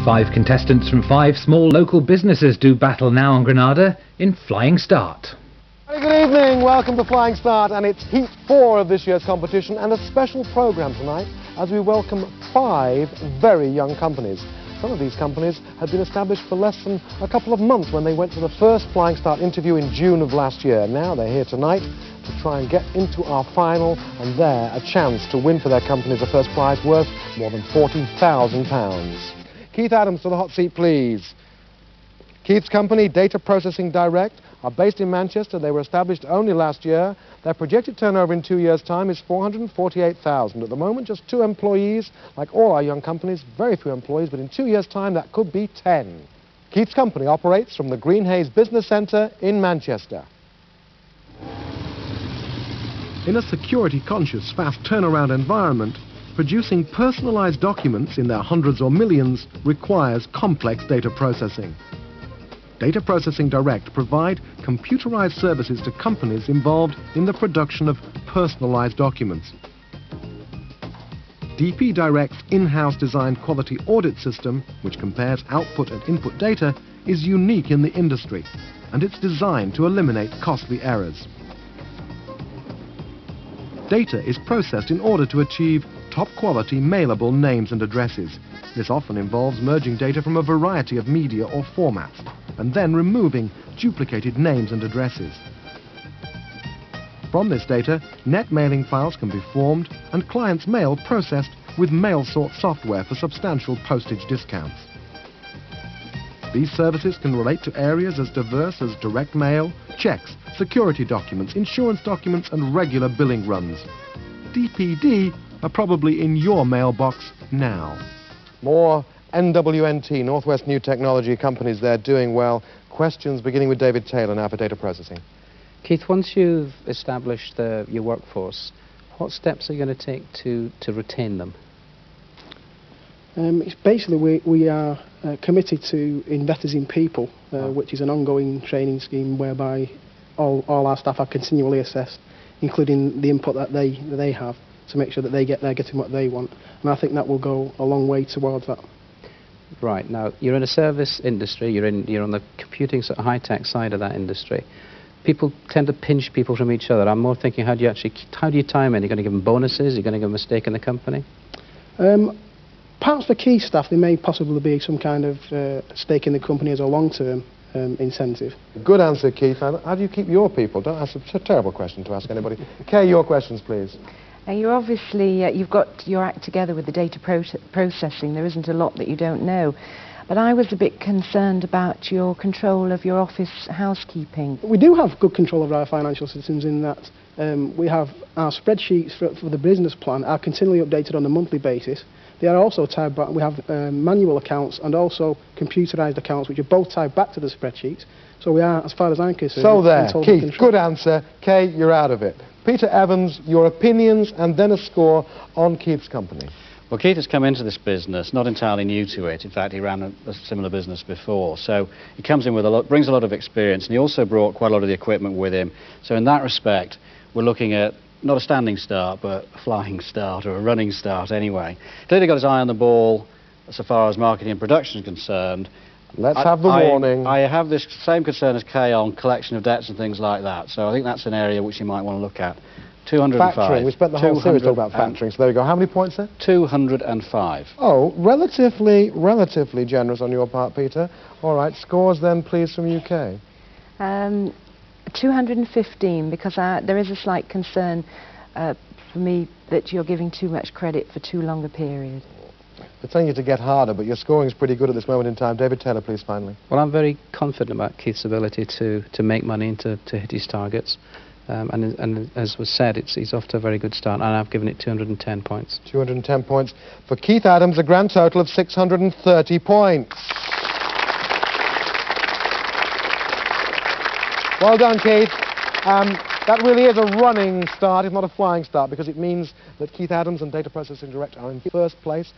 5 contestants from 5 small local businesses do battle now on Granada in Flying Start. Good evening, welcome to Flying Start, and it's Heat 4 of this year's competition and a special programme tonight as we welcome 5 very young companies. Some of these companies had been established for less than a couple of months when they went to the first Flying Start interview in June of last year. Now they're here tonight to try and get into our final, and there a chance to win for their companies a first prize worth more than £40,000. Keith Adams to the hot seat, please. Keith's company, Data Processing Direct, are based in Manchester. They were established only last year. Their projected turnover in 2 years' time is £448,000. At the moment, just 2 employees. Like all our young companies, very few employees, but in 2 years' time, that could be 10. Keith's company operates from the Greenhays Business Centre in Manchester. In a security-conscious, fast turnaround environment, producing personalised documents in their hundreds or millions requires complex data processing. Data Processing Direct provide computerized services to companies involved in the production of personalized documents. DP Direct's in-house designed quality audit system, which compares output and input data, is unique in the industry, and it's designed to eliminate costly errors. Data is processed in order to achieve top-quality mailable names and addresses. This often involves merging data from a variety of media or formats, and then removing duplicated names and addresses. From this data, net mailing files can be formed and clients' mail processed with mail sort software for substantial postage discounts. These services can relate to areas as diverse as direct mail, checks, security documents, insurance documents and regular billing runs. DPD are probably in your mailbox now. More NWNT, Northwest New Technology companies there doing well. Questions beginning with David Taylor now for data processing. Keith, once you've established your workforce, what steps are you going to take to retain them? It's basically we are committed to investing in people, which is an ongoing training scheme whereby all our staff are continually assessed, including the input that they have, to make sure that they're getting what they want. And I think that will go a long way towards that. Right. Now, you're in a service industry, you're on the computing sort of high-tech side of that industry. People tend to pinch people from each other. I'm more thinking, how do you time it? Are you going to give them bonuses? Are you going to give them a stake in the company? Perhaps for key staff, there may possibly be some kind of stake in the company as a long-term incentive. Good answer, Keith. How do you keep your people? Don't ask a terrible question to ask anybody. Kay, your questions, please. You're obviously, you've got your act together with the data processing. There isn't a lot that you don't know. But I was a bit concerned about your control of your office housekeeping. We do have good control of our financial systems in that we have our spreadsheets for the business plan are continually updated on a monthly basis. They are also tied back. We have manual accounts and also computerised accounts, which are both tied back to the spreadsheets. So we are, as far as I'm concerned... So there, Keith, good answer. Kay, you're out of it. Peter Evans, your opinions and then a score on Keith's company. Well, Keith has come into this business not entirely new to it. In fact, he ran a similar business before. So he comes in with brings a lot of experience, and he also brought quite a lot of the equipment with him. So in that respect, we're looking at not a standing start, but a flying start, or a running start anyway. Clearly got his eye on the ball so far as marketing and production is concerned. Let's have the warning. I have this same concern as Kay on collection of debts and things like that, so I think that's an area which you might want to look at. 205. Factoring. We spent the whole series talking about factoring, so there we go. How many points there? 205. Oh, relatively generous on your part, Peter. All right, scores then, please, from UK. 215, because there is a slight concern for me that you're giving too much credit for too long a period. We're telling you to get harder, but your scoring is pretty good at this moment in time. David Taylor, please, finally. Well, I'm very confident about Keith's ability to make money and to hit his targets. And as was said, he's off to a very good start, and I've given it 210 points. 210 points. For Keith Adams, a grand total of 630 points. Well done, Keith. That really is a running start, if not a flying start, because it means that Keith Adams and Data Processing Direct are in first place.